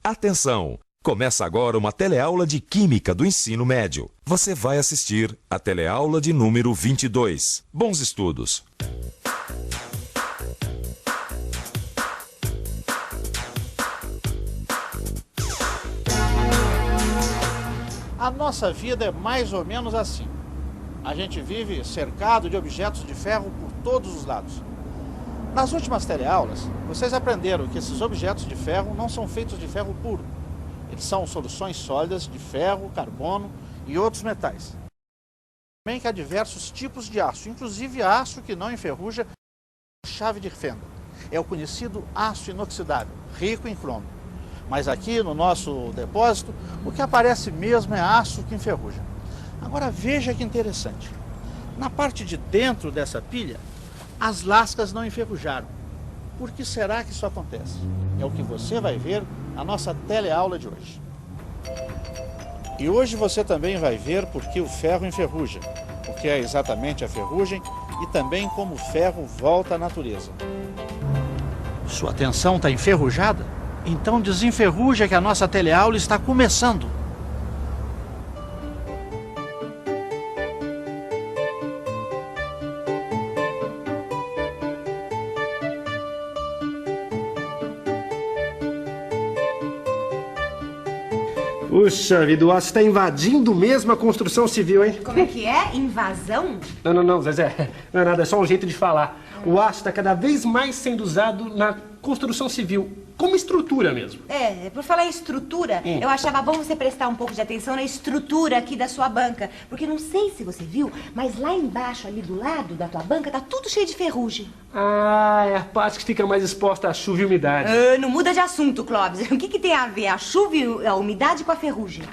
Atenção! Começa agora uma teleaula de Química do Ensino Médio. Você vai assistir a teleaula de número 22. Bons estudos! A nossa vida é mais ou menos assim. A gente vive cercado de objetos de ferro por todos os lados. Nas últimas teleaulas, vocês aprenderam que esses objetos de ferro não são feitos de ferro puro. Eles são soluções sólidas de ferro, carbono e outros metais. Também que há diversos tipos de aço, inclusive aço que não enferruja a chave de fenda. É o conhecido aço inoxidável, rico em cromo. Mas aqui no nosso depósito, o que aparece mesmo é aço que enferruja. Agora veja que interessante. Na parte de dentro dessa pilha, as lascas não enferrujaram. Por que será que isso acontece? É o que você vai ver na nossa teleaula de hoje. E hoje você também vai ver por que o ferro enferruja, o que é exatamente a ferrugem e também como o ferro volta à natureza. Sua atenção está enferrujada? Então desenferruja que a nossa teleaula está começando. Puxa vida, o aço está invadindo mesmo a construção civil, hein? Como é que é? Invasão? Não, Zezé. Não é nada, é só um jeito de falar. O aço está cada vez mais sendo usado na construção civil, como estrutura mesmo. Por falar em estrutura, eu achava bom você prestar um pouco de atenção na estrutura aqui da sua banca. Porque não sei se você viu, mas lá embaixo, ali do lado da tua banca, tá tudo cheio de ferrugem. Ah, é a parte que fica mais exposta à chuva e umidade. Não muda de assunto, Clóvis. O que tem a ver a chuva e a umidade com a ferrugem?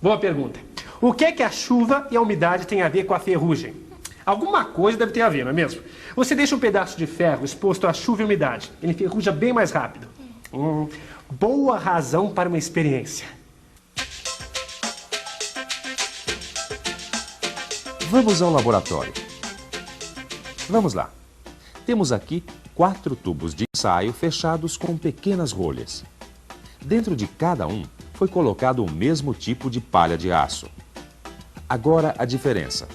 Boa pergunta. O que é que a chuva e a umidade têm a ver com a ferrugem? Alguma coisa deve ter a ver, não é mesmo? Você deixa um pedaço de ferro exposto à chuva e umidade. Ele enferruja bem mais rápido. Boa razão para uma experiência. Vamos ao laboratório. Vamos lá. Temos aqui 4 tubos de ensaio fechados com pequenas rolhas. Dentro de cada um foi colocado o mesmo tipo de palha de aço. Agora a diferença.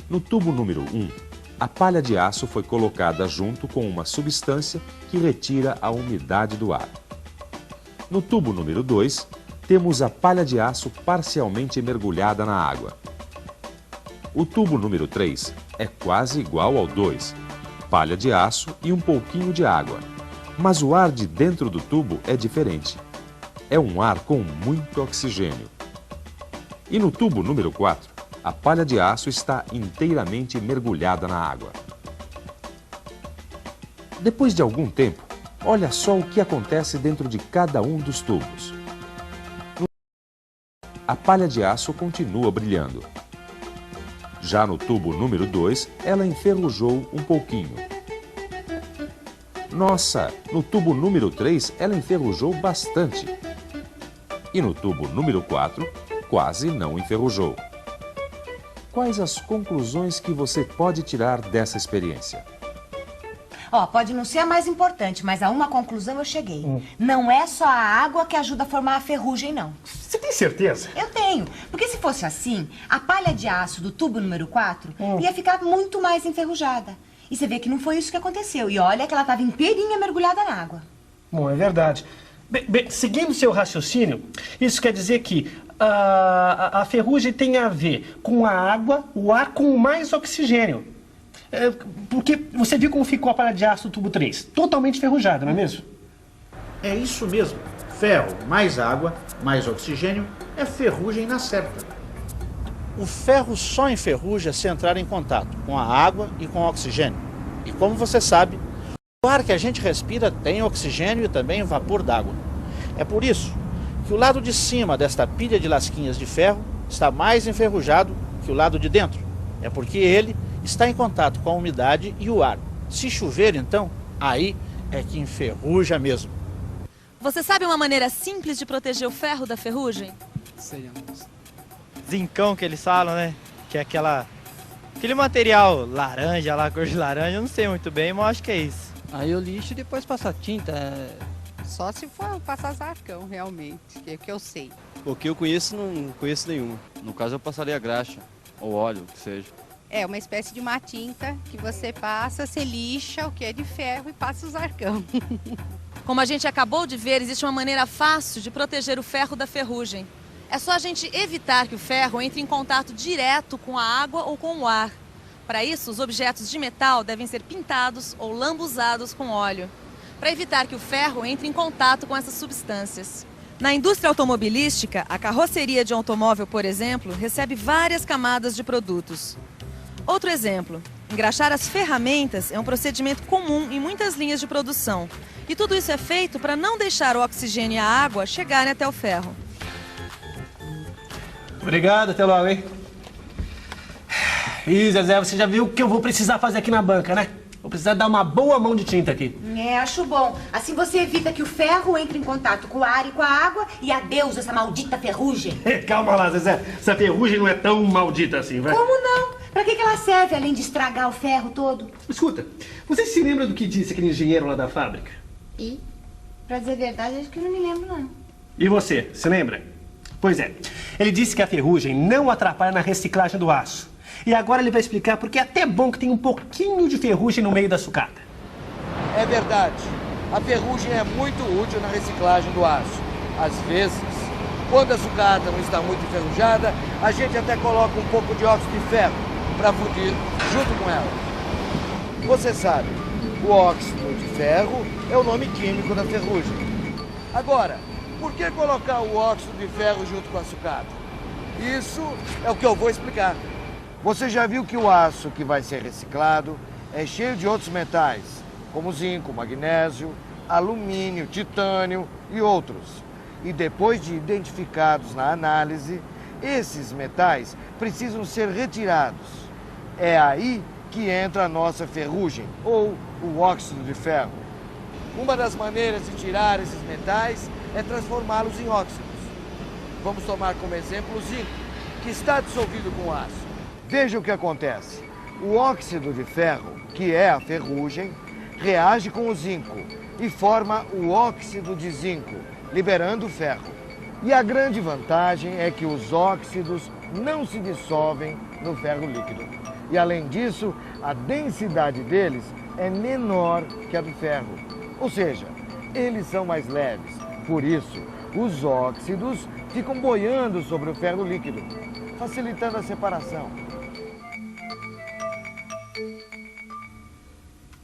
No tubo número 1, a palha de aço foi colocada junto com uma substância que retira a umidade do ar. No tubo número 2, temos a palha de aço parcialmente mergulhada na água. O tubo número 3 é quase igual ao 2, palha de aço e um pouquinho de água. Mas o ar de dentro do tubo é diferente. É um ar com muito oxigênio. E no tubo número 4, a palha de aço está inteiramente mergulhada na água. Depois de algum tempo, olha só o que acontece dentro de cada um dos tubos. A palha de aço continua brilhando. Já no tubo número 2, ela enferrujou um pouquinho. Nossa, no tubo número 3, ela enferrujou bastante. E no tubo número 4, quase não enferrujou. Quais as conclusões que você pode tirar dessa experiência? Pode não ser a mais importante, mas a uma conclusão eu cheguei. Não é só a água que ajuda a formar a ferrugem, não. Você tem certeza? Eu tenho. Porque se fosse assim, a palha de aço do tubo número 4 ia ficar muito mais enferrujada. E você vê que não foi isso que aconteceu. E olha que ela estava inteirinha mergulhada na água. Bom, é verdade. Bem, seguindo seu raciocínio, isso quer dizer que a ferrugem tem a ver com a água, o ar com mais oxigênio. Porque você viu como ficou a palha de aço do tubo 3? Totalmente enferrujada, não é mesmo? É isso mesmo. Ferro mais água, mais oxigênio, é ferrugem na certa. O ferro só enferruja se entrar em contato com a água e com o oxigênio. E como você sabe, o ar que a gente respira tem oxigênio e também vapor d'água. É por isso que o lado de cima desta pilha de lasquinhas de ferro está mais enferrujado que o lado de dentro. É porque ele está em contato com a umidade e o ar. Se chover, então, aí é que enferruja mesmo. Você sabe uma maneira simples de proteger o ferro da ferrugem? Sei, zincão que eles falam, né? Que é aquele material laranja lá, cor de laranja, eu não sei muito bem, mas acho que é isso. Aí eu lixo e depois passo a tinta. só se for passar zarcão, realmente, que é que eu sei. O que eu conheço, não conheço nenhuma. No caso, eu passaria graxa, ou óleo, o que seja. É uma espécie de uma tinta que você passa, você lixa o que é de ferro e passa o zarcão. Como a gente acabou de ver, existe uma maneira fácil de proteger o ferro da ferrugem. É só a gente evitar que o ferro entre em contato direto com a água ou com o ar. Para isso, os objetos de metal devem ser pintados ou lambuzados com óleo, para evitar que o ferro entre em contato com essas substâncias. Na indústria automobilística, a carroceria de um automóvel, por exemplo, recebe várias camadas de produtos. Outro exemplo, engraxar as ferramentas é um procedimento comum em muitas linhas de produção. E tudo isso é feito para não deixar o oxigênio e a água chegarem até o ferro. Obrigado, até logo, hein? Ih, Zezé, você já viu o que eu vou precisar fazer aqui na banca, né? Vou precisar dar uma boa mão de tinta aqui. É, acho bom. Assim você evita que o ferro entre em contato com o ar e com a água e adeus essa maldita ferrugem. Calma lá, Zezé. Essa ferrugem não é tão maldita assim, vai? Como não? Pra que ela serve, além de estragar o ferro todo? Escuta, você se lembra do que disse aquele engenheiro lá da fábrica? E, pra dizer a verdade, acho que eu não me lembro, não. E você, se lembra? Pois é, ele disse que a ferrugem não atrapalha na reciclagem do aço. E agora ele vai explicar porque é até bom que tem um pouquinho de ferrugem no meio da sucata. É verdade. A ferrugem é muito útil na reciclagem do aço. Às vezes, quando a sucata não está muito enferrujada, a gente até coloca um pouco de óxido de ferro para fundir junto com ela. Você sabe, o óxido de ferro é o nome químico da ferrugem. Agora, por que colocar o óxido de ferro junto com a sucata? Isso é o que eu vou explicar. Você já viu que o aço que vai ser reciclado é cheio de outros metais, como zinco, magnésio, alumínio, titânio e outros. E depois de identificados na análise, esses metais precisam ser retirados. É aí que entra a nossa ferrugem, ou o óxido de ferro. Uma das maneiras de tirar esses metais é transformá-los em óxidos. Vamos tomar como exemplo o zinco, que está dissolvido com aço. Veja o que acontece. O óxido de ferro, que é a ferrugem, reage com o zinco e forma o óxido de zinco, liberando o ferro. E a grande vantagem é que os óxidos não se dissolvem no ferro líquido. E além disso, a densidade deles é menor que a do ferro. Ou seja, eles são mais leves. Por isso, os óxidos ficam boiando sobre o ferro líquido, facilitando a separação.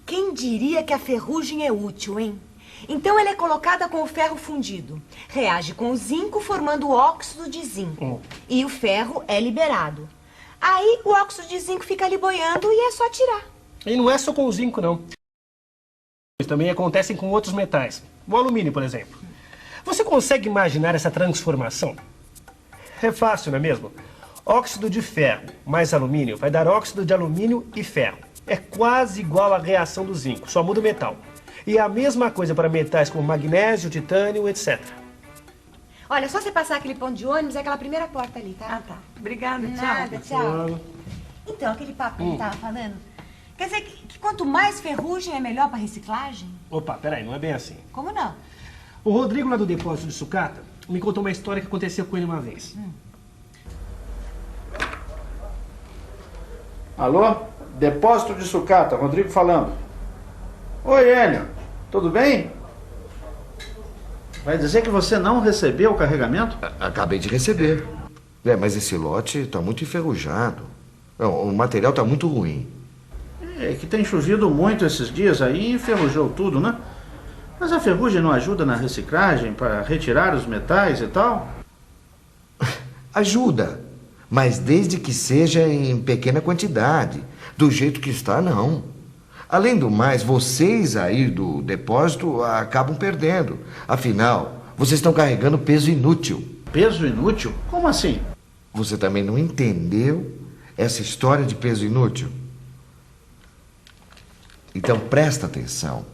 Quem diria que a ferrugem é útil, hein? Então ela é colocada com o ferro fundido. Reage com o zinco, formando o óxido de zinco. E o ferro é liberado. Aí o óxido de zinco fica ali boiando e é só tirar. E não é só com o zinco, não. Também acontecem com outros metais. O alumínio, por exemplo. Você consegue imaginar essa transformação? É fácil, não é mesmo? Óxido de ferro mais alumínio vai dar óxido de alumínio e ferro. É quase igual à reação do zinco, só muda o metal. E é a mesma coisa para metais como magnésio, titânio, etc. Olha, só você passar aquele ponto de ônibus, é aquela primeira porta ali, tá? Ah, tá. Obrigada, tchau. Nada, tchau. Então, aquele papo que ele tava falando, quer dizer que quanto mais ferrugem é melhor para reciclagem? Opa, peraí, não é bem assim. Como não? O Rodrigo lá do depósito de sucata me contou uma história que aconteceu com ele uma vez. Alô? Depósito de sucata, Rodrigo falando. Oi, Enio, tudo bem? Vai dizer que você não recebeu o carregamento? Acabei de receber. Mas esse lote está muito enferrujado. Não, o material está muito ruim. É que tem chovido muito esses dias aí e enferrujou tudo, né? Mas a ferrugem não ajuda na reciclagem para retirar os metais e tal? Ajuda, mas desde que seja em pequena quantidade. Do jeito que está, não. Além do mais, vocês aí do depósito acabam perdendo. Afinal, vocês estão carregando peso inútil. Peso inútil? Como assim? Você também não entendeu essa história de peso inútil? Então presta atenção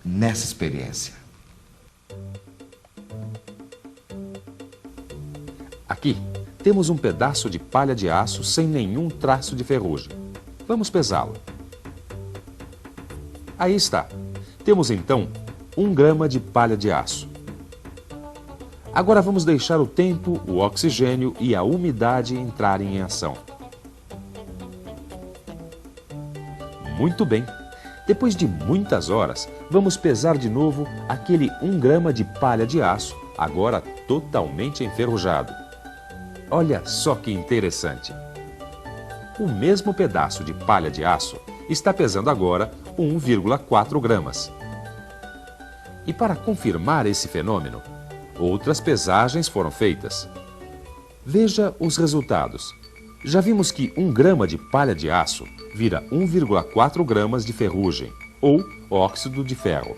nessa experiência. Aqui temos um pedaço de palha de aço sem nenhum traço de ferrugem. Vamos pesá-lo. Aí está. Temos então 1 grama de palha de aço. Agora vamos deixar o tempo, o oxigênio e a umidade entrarem em ação. Muito bem. Depois de muitas horas, vamos pesar de novo aquele 1 grama de palha de aço, agora totalmente enferrujado. Olha só que interessante. O mesmo pedaço de palha de aço está pesando agora 1,4 gramas. E para confirmar esse fenômeno, outras pesagens foram feitas. Veja os resultados. Já vimos que 1 grama de palha de aço vira 1,4 gramas de ferrugem, ou óxido de ferro.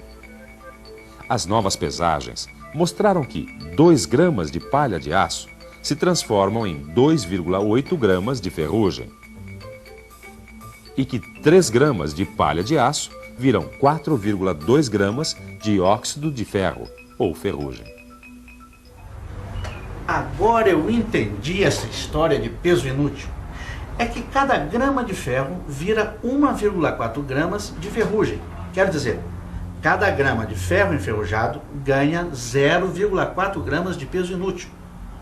As novas pesagens mostraram que 2 gramas de palha de aço se transformam em 2,8 gramas de ferrugem. E que 3 gramas de palha de aço viram 4,2 gramas de óxido de ferro, ou ferrugem. Agora eu entendi essa história de peso inútil. É que cada grama de ferro vira 1,4 gramas de ferrugem. Quer dizer, cada grama de ferro enferrujado ganha 0,4 gramas de peso inútil.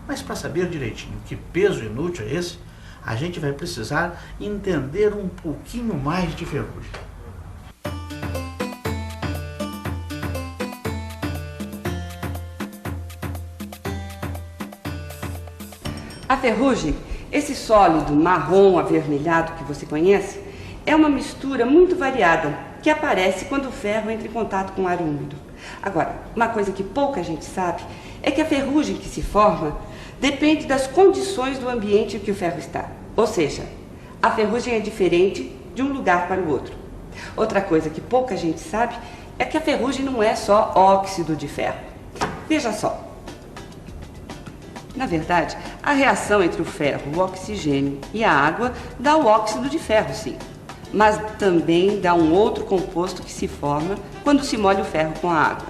Mas para saber direitinho que peso inútil é esse, a gente vai precisar entender um pouquinho mais de ferrugem. A ferrugem, esse sólido marrom avermelhado que você conhece, é uma mistura muito variada que aparece quando o ferro entra em contato com ar úmido. Agora, uma coisa que pouca gente sabe é que a ferrugem que se forma depende das condições do ambiente em que o ferro está. Ou seja, a ferrugem é diferente de um lugar para o outro. Outra coisa que pouca gente sabe é que a ferrugem não é só óxido de ferro. Veja só. Na verdade, a reação entre o ferro, o oxigênio e a água dá o óxido de ferro, sim. Mas também dá um outro composto que se forma quando se molha o ferro com a água.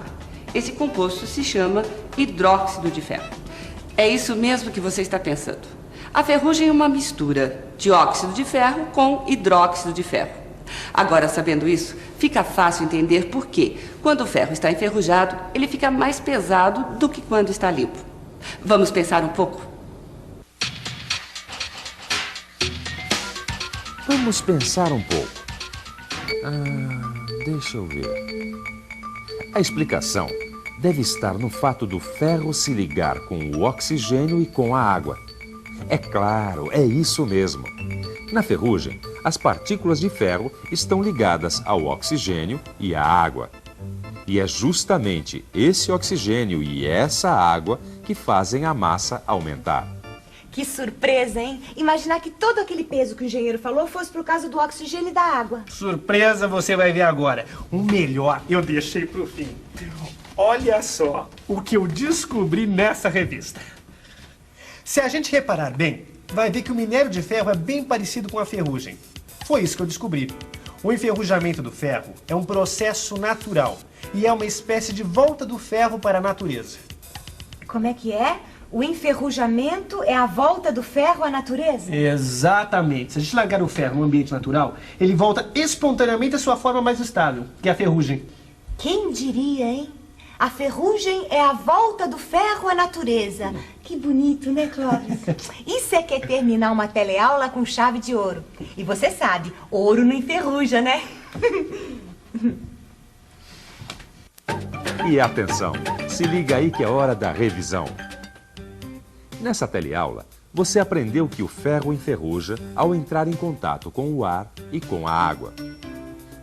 Esse composto se chama hidróxido de ferro. É isso mesmo que você está pensando. A ferrugem é uma mistura de óxido de ferro com hidróxido de ferro. Agora, sabendo isso, fica fácil entender por que, quando o ferro está enferrujado, ele fica mais pesado do que quando está limpo. Vamos pensar um pouco? Vamos pensar um pouco. Deixa eu ver. A explicação deve estar no fato do ferro se ligar com o oxigênio e com a água. É claro, é isso mesmo. Na ferrugem, as partículas de ferro estão ligadas ao oxigênio e à água. E é justamente esse oxigênio e essa água que fazem a massa aumentar. Que surpresa, hein? Imaginar que todo aquele peso que o engenheiro falou fosse por causa do oxigênio e da água. Surpresa você vai ver agora. O melhor eu deixei pro fim. Olha só o que eu descobri nessa revista. Se a gente reparar bem, vai ver que o minério de ferro é bem parecido com a ferrugem. Foi isso que eu descobri. O enferrujamento do ferro é um processo natural e é uma espécie de volta do ferro para a natureza. Como é que é? O enferrujamento é a volta do ferro à natureza? Exatamente. Se a gente largar o ferro no ambiente natural, ele volta espontaneamente à sua forma mais estável, que é a ferrugem. Quem diria, hein? A ferrugem é a volta do ferro à natureza. Que bonito, né, Clóvis? Isso é que é terminar uma teleaula com chave de ouro. E você sabe, ouro não enferruja, né? E atenção, se liga aí que é hora da revisão. Nessa teleaula, você aprendeu que o ferro enferruja ao entrar em contato com o ar e com a água.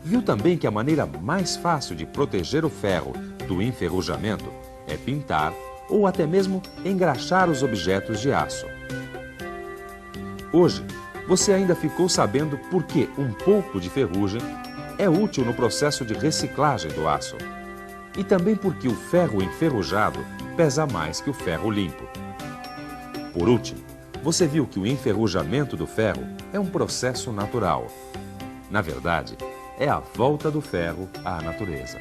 Viu também que a maneira mais fácil de proteger o ferro do enferrujamento é pintar ou até mesmo engraxar os objetos de aço. Hoje, você ainda ficou sabendo por que um pouco de ferrugem é útil no processo de reciclagem do aço. E também porque o ferro enferrujado pesa mais que o ferro limpo. Por último, você viu que o enferrujamento do ferro é um processo natural. Na verdade, é a volta do ferro à natureza.